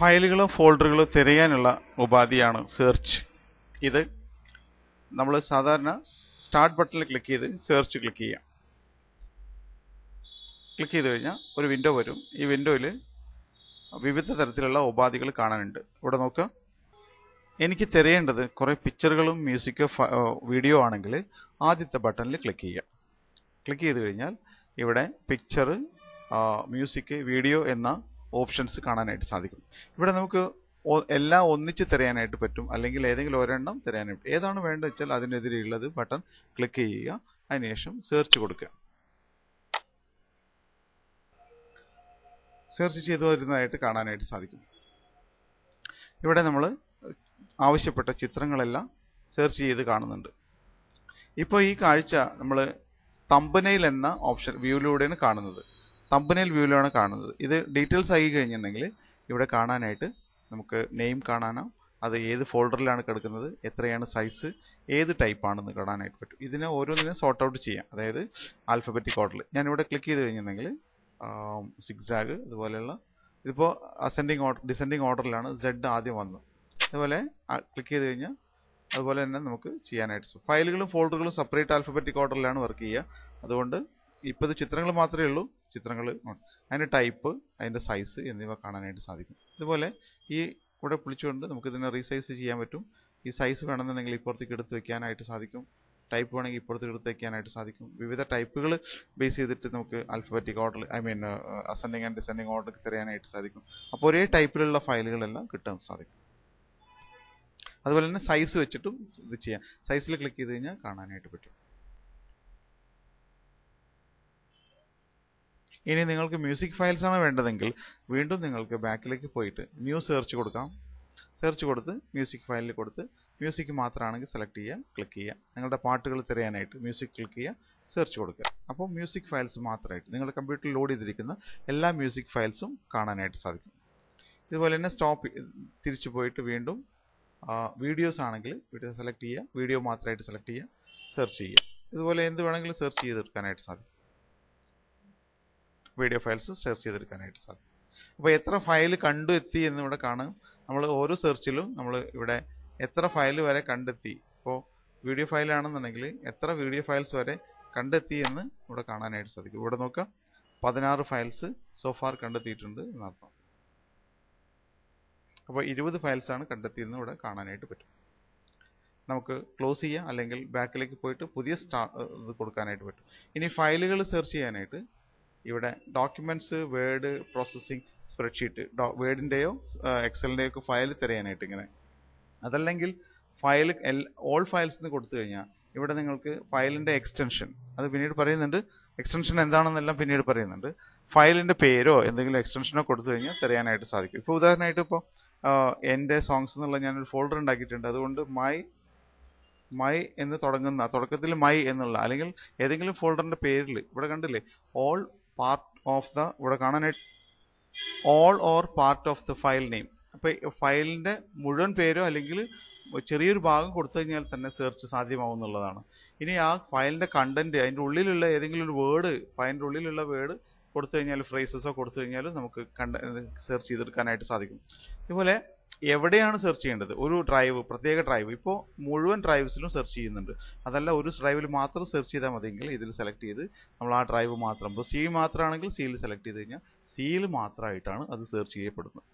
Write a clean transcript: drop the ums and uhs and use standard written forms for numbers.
ഫയലുകളോ ഫോൾഡറുകളോ തിരയാനുള്ള ഉപാധിയാണ് സെർച്ച്. ഇത് നമ്മൾ സാധാരണ സ്റ്റാർട്ട് ബട്ടണിൽ ക്ലിക്ക് ചെയ്ത് സെർച്ച് ക്ലിക്ക് ചെയ്യാം. ക്ലിക്ക് ചെയ്ത് കഴിഞ്ഞാൽ ഒരു വിൻഡോ വരും. ഈ വിൻഡോയിൽ വിവിധ തരത്തിലുള്ള ഉപാധികൾ കാണാനുണ്ട്. ഇവിടെ നോക്കുക, എനിക്ക് തിരയേണ്ടത് കുറേ പിക്ചറുകളും മ്യൂസിക്കോ വീഡിയോ ആണെങ്കിൽ ആദ്യത്തെ ബട്ടണിൽ ക്ലിക്ക് ചെയ്യുക. ക്ലിക്ക് ചെയ്ത് കഴിഞ്ഞാൽ ഇവിടെ പിക്ചർ, മ്യൂസിക്, വീഡിയോ എന്ന ഓപ്ഷൻസ് കാണാനായിട്ട് സാധിക്കും. ഇവിടെ നമുക്ക് എല്ലാം ഒന്നിച്ച് തിരയാനായിട്ട് പറ്റും, അല്ലെങ്കിൽ ഏതെങ്കിലും ഒരെണ്ണം തിരയാനായിട്ട്. ഏതാണ് വേണ്ടത് വെച്ചാൽ അതിനെതിരെയുള്ളത് ബട്ടൺ ക്ലിക്ക് ചെയ്യുക. അതിനുശേഷം സെർച്ച് കൊടുക്കുക. സെർച്ച് ചെയ്തു വരുന്നതായിട്ട് കാണാനായിട്ട് സാധിക്കും. ഇവിടെ നമ്മൾ ആവശ്യപ്പെട്ട ചിത്രങ്ങളെല്ലാം സെർച്ച് ചെയ്ത് കാണുന്നുണ്ട്. ഇപ്പോൾ ഈ കാഴ്ച നമ്മൾ തംബ്നെയിൽ എന്ന ഓപ്ഷൻ വ്യൂവിലൂടെയാണ് കാണുന്നത്. തംബ്നെയിൽ വ്യൂവിലാണ് കാണുന്നത്. ഇത് ഡീറ്റെയിൽസ് ആയി കഴിഞ്ഞിട്ടുണ്ടെങ്കിൽ ഇവിടെ കാണാനായിട്ട് നമുക്ക് നെയിം കാണാനോ, അത് ഏത് ഫോൾഡറിലാണ് കിടക്കുന്നത്, എത്രയാണ് സൈസ്, ഏത് ടൈപ്പ് ആണെന്ന് കാണാനായിട്ട് പറ്റും. ഇതിനെ ഓരോന്നിനും സോർട്ട് ഔട്ട് ചെയ്യാം, അതായത് ആൽഫബറ്റിക് ഓർഡറിൽ. ഞാനിവിടെ ക്ലിക്ക് ചെയ്ത് കഴിഞ്ഞിട്ടുണ്ടെങ്കിൽ സിഗ്സാഗ് അതുപോലെയുള്ള, ഇതിപ്പോൾ അസെൻഡിങ് ഓർഡർ ഡിസെൻഡിങ് ഓർഡറിലാണ് Z ആദ്യം വന്നത്. അതുപോലെ ക്ലിക്ക് ചെയ്ത് കഴിഞ്ഞാൽ അതുപോലെ തന്നെ നമുക്ക് ചെയ്യാനായിട്ട്. ഫയലുകളും ഫോൾഡറുകളും സെപ്പറേറ്റ് ആൽഫബറ്റിക് ഓർഡറിലാണ് വർക്ക് ചെയ്യുക. അതുകൊണ്ട് ഇപ്പോൾ ഇത് ചിത്രങ്ങൾ മാത്രമേ ഉള്ളൂ. ചിത്രങ്ങൾ, അതിൻ്റെ ടൈപ്പ്, അതിൻ്റെ സൈസ് എന്നിവ കാണാനായിട്ട് സാധിക്കും. ഇതുപോലെ ഈ കൂടെ പിടിച്ചുകൊണ്ട് നമുക്ക് ഇതിനെ റീസൈസ് ചെയ്യാൻ പറ്റും. ഈ സൈസ് വേണമെന്നുണ്ടെങ്കിൽ ഇപ്പുറത്തേക്ക് എടുത്ത് വെക്കാനായിട്ട് സാധിക്കും. ടൈപ്പ് വേണമെങ്കിൽ ഇപ്പുറത്തേക്ക് എടുത്ത് വെക്കാനായിട്ട് സാധിക്കും. വിവിധ ടൈപ്പുകൾ ബേസ് ചെയ്തിട്ട് നമുക്ക് alphabetic order, ascending and descending order തിരയാനായിട്ട് സാധിക്കും. അപ്പോൾ ഒരേ ടൈപ്പിലുള്ള ഫയലുകളെല്ലാം കിട്ടാൻ സാധിക്കും. അതുപോലെ തന്നെ സൈസ് വെച്ചിട്ടും ഇത് ചെയ്യാം. സൈസിൽ ക്ലിക്ക് ചെയ്ത് കഴിഞ്ഞാൽ കാണാനായിട്ട് പറ്റും. ഇനി നിങ്ങൾക്ക് മ്യൂസിക് ഫയൽസ് ആണ് വേണ്ടതെങ്കിൽ വീണ്ടും നിങ്ങൾക്ക് ബാക്കിലേക്ക് പോയിട്ട് ന്യൂ സെർച്ച് കൊടുക്കാം. സെർച്ച് കൊടുത്ത് മ്യൂസിക് ഫയലിൽ കൊടുത്ത് മ്യൂസിക് മാത്രമാണെങ്കിൽ സെലക്ട് ചെയ്യുക, ക്ലിക്ക് ചെയ്യുക. നിങ്ങളുടെ പാട്ടുകൾ തിരയാനായിട്ട് മ്യൂസിക് ക്ലിക്ക് ചെയ്യുക, സെർച്ച് കൊടുക്കുക. അപ്പോൾ മ്യൂസിക് ഫയൽസ് മാത്രമായിട്ട് നിങ്ങളുടെ കമ്പ്യൂട്ടറിൽ ലോഡ് ചെയ്തിരിക്കുന്ന എല്ലാ മ്യൂസിക് ഫയൽസും കാണാനായിട്ട് സാധിക്കും. ഇതുപോലെ തന്നെ തിരിച്ചു പോയിട്ട് വീണ്ടും വീഡിയോസ് ആണെങ്കിൽ വീഡിയോ സെലക്ട് ചെയ്യുക, വീഡിയോ മാത്രമായിട്ട് സെലക്ട് ചെയ്യുക, സെർച്ച് ചെയ്യുക. ഇതുപോലെ എന്ത് വേണമെങ്കിലും സെർച്ച് ചെയ്തെടുക്കാനായിട്ട് സാധിക്കും. വീഡിയോ ഫയൽസ് സെർച്ച് ചെയ്തെടുക്കാനായിട്ട് സാധിക്കും. അപ്പോൾ എത്ര ഫയൽ കണ്ടെത്തി എന്നിവിടെ കാണാം. നമ്മൾ ഓരോ സെർച്ചിലും നമ്മൾ ഇവിടെ എത്ര ഫയൽ വരെ കണ്ടെത്തി. ഇപ്പോൾ വീഡിയോ ഫയലാണെന്നുണ്ടെങ്കിൽ എത്ര വീഡിയോ ഫയൽസ് വരെ കണ്ടെത്തി എന്ന് ഇവിടെ കാണാനായിട്ട് സാധിക്കും. ഇവിടെ നോക്കാം, 16 ഫയൽസ് സോഫാർ കണ്ടെത്തിയിട്ടുണ്ട് എന്നർത്ഥം. അപ്പോൾ 20 ഫയൽസാണ് കണ്ടെത്തിയെന്ന് ഇവിടെ കാണാനായിട്ട് പറ്റും. നമുക്ക് ക്ലോസ് ചെയ്യാം, അല്ലെങ്കിൽ ബാക്കിലേക്ക് പോയിട്ട് പുതിയ ഇത് കൊടുക്കാനായിട്ട് പറ്റും. ഇനി ഫയലുകൾ സെർച്ച് ചെയ്യാനായിട്ട് ഇവിടെ ഡോക്യുമെന്റ്സ്, വേർഡ് പ്രോസസ്സിംഗ്, സ്പ്രെഡ്ഷീറ്റ്, വേർഡിൻ്റെയോ എക്സലിൻ്റെയോ ഒക്കെ ഫയൽ തിരയാനായിട്ട് ഇങ്ങനെ. അതല്ലെങ്കിൽ ഫയൽ ഓൾ ഫയൽസ് എന്ന് കൊടുത്തു കഴിഞ്ഞാൽ ഇവിടെ നിങ്ങൾക്ക് ഫയലിൻ്റെ എക്സ്റ്റൻഷൻ, അത് പിന്നീട് പറയുന്നുണ്ട്. എക്സ്റ്റൻഷൻ എന്താണെന്നെല്ലാം പിന്നീട് പറയുന്നുണ്ട്. ഫയലിൻ്റെ പേരോ എന്തെങ്കിലും എക്സ്റ്റൻഷനോ കൊടുത്തു കഴിഞ്ഞാൽ തിരയാനായിട്ട് സാധിക്കും. ഇപ്പോൾ ഉദാഹരണമായിട്ട് ഇപ്പോൾ എൻ്റെ സോങ്സ് എന്നുള്ള ഞാനൊരു ഫോൾഡർ ഉണ്ടാക്കിയിട്ടുണ്ട്. അതുകൊണ്ട് മൈ എന്ന് തുടങ്ങുന്ന, തുടക്കത്തിൽ മൈ എന്നുള്ള അല്ലെങ്കിൽ ഏതെങ്കിലും ഫോൾഡറിൻ്റെ പേരിൽ ഇവിടെ കണ്ടില്ലേ, ഓൾ പാർട്ട് ഓഫ് ദ, ഇവിടെ കാണാനായിട്ട് all or part of the file name. അപ്പോൾ ഫയലിൻ്റെ മുഴുവൻ പേരോ അല്ലെങ്കിൽ ചെറിയൊരു ഭാഗം കൊടുത്തു കഴിഞ്ഞാൽ തന്നെ സെർച്ച് സാധ്യമാവുന്നുള്ളതാണ്. ഇനി ആ ഫയലിൻ്റെ കണ്ടന്റ്, അതിൻ്റെ ഉള്ളിലുള്ള ഏതെങ്കിലും ഒരു വേർഡ്, ഫയലിൻ്റെ ഉള്ളിലുള്ള വേർഡ് കൊടുത്തു കഴിഞ്ഞാൽ, ഫ്രേസസോ കൊടുത്തു കഴിഞ്ഞാലും നമുക്ക് സെർച്ച് ചെയ്തെടുക്കാനായിട്ട് സാധിക്കും. ഇതുപോലെ എവിടെയാണ് സെർച്ച് ചെയ്യേണ്ടത്, ഒരു ഡ്രൈവ്, പ്രത്യേക ഡ്രൈവ്, ഇപ്പോൾ മുഴുവൻ ഡ്രൈവ്സിലും സെർച്ച് ചെയ്യുന്നുണ്ട്. അതല്ല ഒരു ഡ്രൈവിൽ മാത്രം സെർച്ച് ചെയ്താൽ മതിയെങ്കിൽ ഇതിൽ സെലക്ട് ചെയ്ത് നമ്മൾ ആ ഡ്രൈവ് മാത്രം, ഇപ്പോൾ സി മാത്രമാണെങ്കിൽ സിയിൽ സെലക്ട് ചെയ്ത് കഴിഞ്ഞാൽ സിയിൽ മാത്രമായിട്ടാണ് അത് സെർച്ച് ചെയ്യപ്പെടുന്നത്.